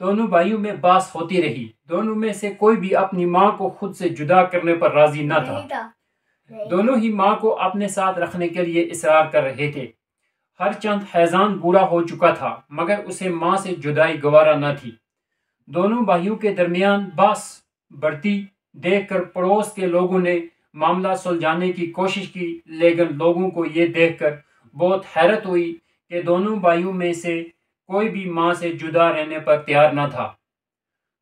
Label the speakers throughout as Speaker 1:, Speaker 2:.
Speaker 1: دونوں بھائیوں میں بحث ہوتی رہی۔ دونوں میں سے کوئی بھی اپنی ماں کو خود سے جدا کرنے پر راضی نہ تھا۔ دونوں ہی ماں کو اپنے ساتھ رکھنے کے لیے اصرار کر رہے تھے۔ ہر چند حیضان بوڑھا ہو چکا تھا مگر اسے ماں سے جدائی گوارا نہ تھی۔ دونوں بھائیوں کے درمیان بحث بڑھتی دیکھ کر پڑوس کے لوگوں نے معاملہ سلجھانے کی کوشش کی، لیکن لوگوں کو یہ دیکھ کر بہت حیرت ہوئی کہ دونوں بھائیوں میں سے کوئی بھی ماں سے جدا رہنے پر تیار نہ تھا۔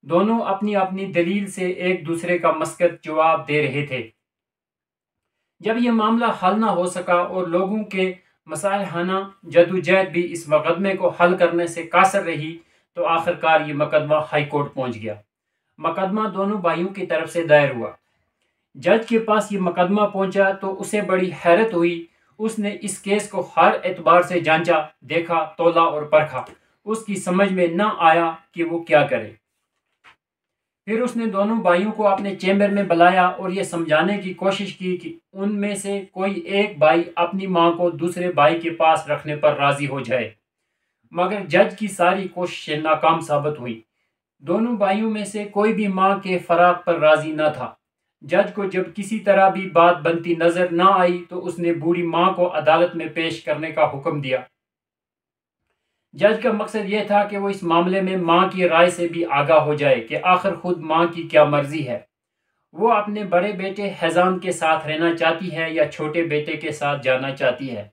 Speaker 1: دونوں اپنی اپنی دلیل سے ایک دوسرے کا مسکت جواب دے رہے تھے۔ جب یہ معاملہ حل نہ ہو سکا اور لوگوں کے مصالحانہ جدوجہد بھی اس مقدمے کو حل کرنے سے قاصر رہی تو آخرکار یہ مقدمہ ہائی کورٹ پہنچ گیا۔ مقدمہ دونوں بھائیوں کی طرف سے دائر ہوا۔ جج کے پاس یہ مقدمہ پہنچا تو اسے بڑی حیرت ہوئی۔ اس نے اس کیس کو ہر اعتبار سے جانچا، دیکھا، تولا اور پرکھا۔ اس کی سمجھ میں نہ آیا کہ وہ کیا کرے۔ پھر اس نے دونوں بھائیوں کو اپنے چیمبر میں بلایا اور یہ سمجھانے کی کوشش کی کہ ان میں سے کوئی ایک بھائی اپنی ماں کو دوسرے بھائی کے پاس رکھنے پر راضی ہو جائے، مگر جج کی ساری کوششیں ناکام ثابت ہوئیں۔ دونوں بھائیوں میں سے کوئی بھی ماں کے فراق پر راضی نہ تھا۔ جج کو جب کسی طرح بھی بات بنتی نظر نہ آئی تو اس نے بوڑھی ماں کو عدالت میں پیش کرنے کا حکم دیا۔ جج کا مقصد یہ تھا کہ وہ اس معاملے میں ماں کی رائے سے بھی آگاہ ہو جائے کہ آخر خود ماں کی کیا مرضی ہے۔ وہ اپنے بڑے بیٹے حیضان کے ساتھ رہنا چاہتی ہے یا چھوٹے بیٹے کے ساتھ جانا چاہتی ہے۔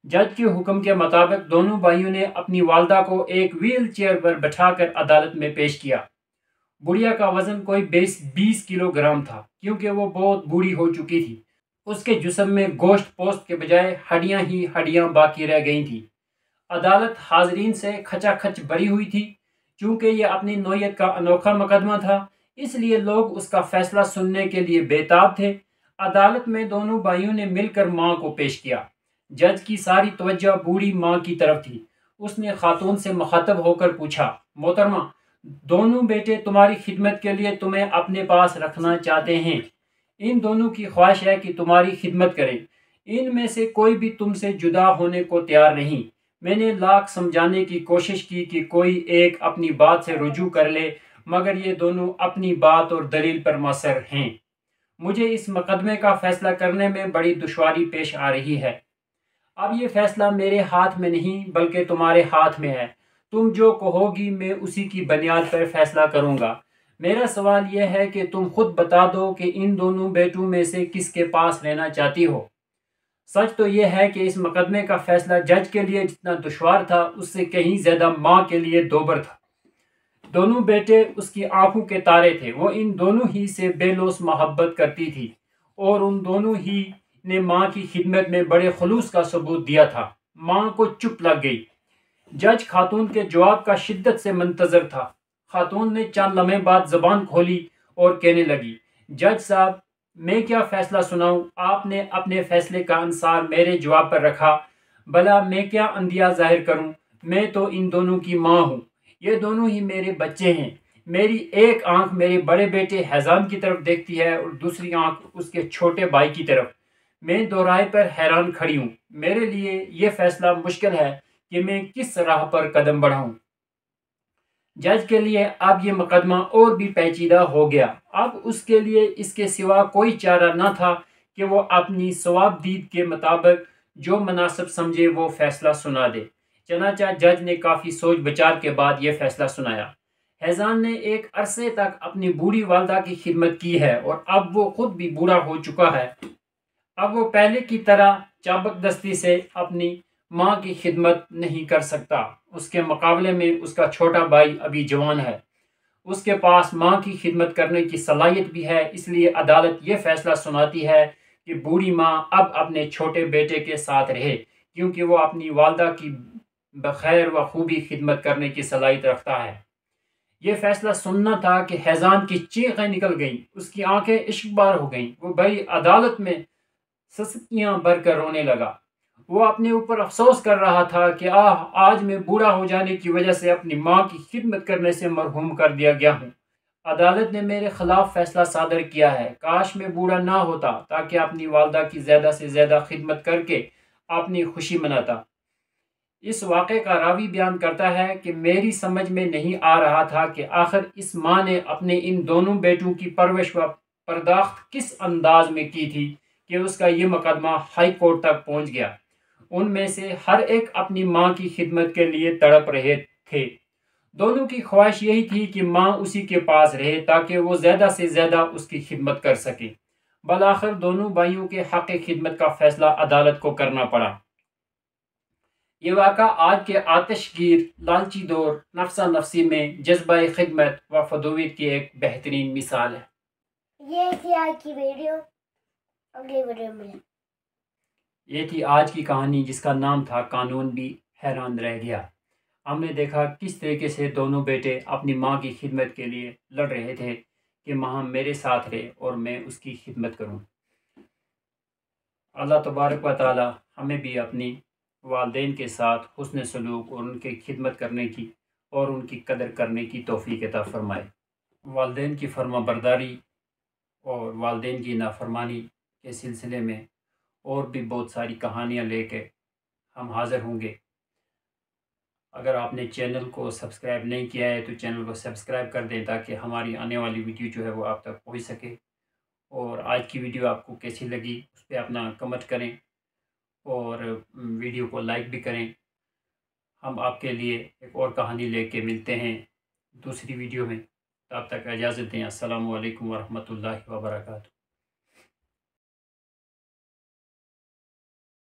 Speaker 1: جج کے حکم کے مطابق دونوں بھائیوں نے اپنی والدہ کو ایک ویل چیئر پر بٹھا کر عدالت میں پیش کیا۔ بڑھیا کا وزن کوئی 20 کلو گرام تھا کیونکہ وہ بہت بوڑھی ہو چکی تھی۔ اس کے جسم میں گوشت پوست کے بجائے ہڈیاں ہی ہڈیاں باقی رہ گئی تھیں۔ عدالت حاضرین سے کھچا کھچ بھری ہوئی تھی۔ چونکہ یہ اپنی نوعیت کا انوکھا مقدمہ تھا اس لیے لوگ اس کا فیصلہ سننے کے لیے بےتاب تھے۔ عدالت میں دونوں بھائیوں نے مل کر ماں کو پیش کیا۔ جج کی ساری توجہ بوڑھی ماں کی طرف تھی۔ اس نے خاتون سے مخاطب ہو کر پوچھا، محترمہ، دونوں بیٹے تمہاری خدمت کے لیے تمہیں اپنے پاس رکھنا چاہتے ہیں۔ ان دونوں کی خواہش ہے کہ تمہاری خدمت کریں۔ ان میں سے کوئی بھی تم سے جدا ہونے کو تیار نہیں۔ میں نے لاکھ سمجھانے کی کوشش کی کہ کوئی ایک اپنی بات سے رجوع کر لے مگر یہ دونوں اپنی بات اور دلیل پر مصر ہیں۔ مجھے اس مقدمے کا فیصلہ کرنے میں بڑی دشواری پیش آ رہی ہے۔ اب یہ فیصلہ میرے ہاتھ میں نہیں بلکہ تمہارے ہاتھ میں ہے۔ تم جو کہو گی میں اسی کی بنیاد پر فیصلہ کروں گا۔ میرا سوال یہ ہے کہ تم خود بتا دو کہ ان دونوں بیٹوں میں سے کس کے پاس رہنا چاہتی ہو۔ سچ تو یہ ہے کہ اس مقدمے کا فیصلہ جج کے لیے جتنا دشوار تھا اس سے کہیں زیادہ ماں کے لیے دوبر تھا۔ دونوں بیٹے اس کی آنکھوں کے تارے تھے۔ وہ ان دونوں ہی سے بے لوث محبت کرتی تھی اور ان دونوں ہی نے ماں کی خدمت میں بڑے خلوص کا ثبوت دیا تھا۔ ماں کو چپ لگ گئی۔ جج خاتون کے جواب کا شدت سے منتظر تھا۔ خاتون نے چند لمحے بعد زبان کھولی اور کہنے لگی، جج صاحب، میں کیا فیصلہ سناؤں؟ آپ نے اپنے فیصلے کا انصار میرے جواب پر رکھا۔ بھلا میں کیا اندیہ ظاہر کروں؟ میں تو ان دونوں کی ماں ہوں۔ یہ دونوں ہی میرے بچے ہیں۔ میری ایک آنکھ میرے بڑے بیٹے حیضان کی طرف دیکھتی ہے اور دوسری آنکھ اس کے چھوٹے بھائی کی طرف۔ میں دو رائے پر حیران کھڑی ہوں۔ میرے لیے یہ فیصلہ مشکل ہے کہ میں کس راہ پر قدم بڑھاؤں۔ جج کے لیے اب یہ مقدمہ اور بھی پیچیدہ ہو گیا۔ اب اس کے لیے اس کے سوا کوئی چارہ نہ تھا کہ وہ اپنی صواب دید کے مطابق جو مناسب سمجھے وہ فیصلہ سنا دے۔ چنانچہ جج نے کافی سوچ بچار کے بعد یہ فیصلہ سنایا۔ حیضان نے ایک عرصے تک اپنی بوڑھی والدہ کی خدمت کی ہے اور اب وہ خود بھی بوڑھا ہو چکا ہے۔ اب وہ پہلے کی طرح چابک دستی سے اپنی ماں کی خدمت نہیں کر سکتا۔ اس کے مقابلے میں اس کا چھوٹا بھائی ابھی جوان ہے۔ اس کے پاس ماں کی خدمت کرنے کی صلاحیت بھی ہے، اس لیے عدالت یہ فیصلہ سناتی ہے کہ بوڑھی ماں اب اپنے چھوٹے بیٹے کے ساتھ رہے کیونکہ وہ اپنی والدہ کی بخیر و خوبی خدمت کرنے کی صلاحیت رکھتا ہے۔ یہ فیصلہ سننا تھا کہ حیضان کی چیخیں نکل گئیں، اس کی آنکھیں اشک بار ہو گئیں۔ وہ بڑی عدالت میں سسکیاں بھر کر رونے لگا۔ وہ اپنے اوپر افسوس کر رہا تھا کہ آج میں بوڑھا ہو جانے کی وجہ سے اپنی ماں کی خدمت کرنے سے محروم کر دیا گیا ہوں۔ عدالت نے میرے خلاف فیصلہ صادر کیا ہے۔ کاش میں بوڑھا نہ ہوتا تاکہ اپنی والدہ کی زیادہ سے زیادہ خدمت کر کے اپنی خوشی مناتا۔ اس واقعے کا راوی بیان کرتا ہے کہ میری سمجھ میں نہیں آ رہا تھا کہ آخر اس ماں نے اپنے ان دونوں بیٹوں کی پرورش و پرداخت کس انداز میں کی تھی کہ اس کا یہ مقدمہ ہائی کورٹ تک پہنچ گیا۔ ان میں سے ہر ایک اپنی ماں کی خدمت کے لیے تڑپ رہے تھے۔ دونوں کی خواہش یہی تھی کہ ماں اسی کے پاس رہے تاکہ وہ زیادہ سے زیادہ اس کی خدمت کر سکے۔ بالآخر دونوں بھائیوں کے حق خدمت کا فیصلہ عدالت کو کرنا پڑا۔ یہ واقعہ آج کے آتش گیر لالچی دور نفسا نفسی میں جذبہ خدمت و فدویت کی ایک بہترین مثال ہے۔
Speaker 2: یہ تھی آج کی ویڈیو، اگلی ویڈیو میں
Speaker 1: یہ تھی آج کی کہانی جس کا نام تھا قانون بھی حیران رہ گیا۔ ہم نے دیکھا کس طریقے سے دونوں بیٹے اپنی ماں کی خدمت کے لیے لڑ رہے تھے کہ ماں میرے ساتھ رہے اور میں اس کی خدمت کروں۔ اللہ تبارک و تعالی ہمیں بھی اپنی والدین کے ساتھ حسن سلوک اور ان کی خدمت کرنے کی اور ان کی قدر کرنے کی توفیق عطا فرمائے۔ والدین کی فرما برداری اور والدین کی نافرمانی کے سلسلے میں اور بھی بہت ساری کہانیاں لے کے ہم حاضر ہوں گے۔ اگر آپ نے چینل کو سبسکرائب نہیں کیا ہے تو چینل کو سبسکرائب کر دیں تاکہ ہماری آنے والی ویڈیو جو ہے وہ آپ تک پہنچ سکے۔ اور آج کی ویڈیو آپ کو کیسی لگی اس پہ اپنا کمنٹ کریں اور ویڈیو کو لائک بھی کریں۔ ہم آپ کے لیے ایک اور کہانی لے کے ملتے ہیں دوسری ویڈیو میں۔ تب تک اجازت دیں۔ السلام علیکم ورحمۃ اللہ وبرکاتہ۔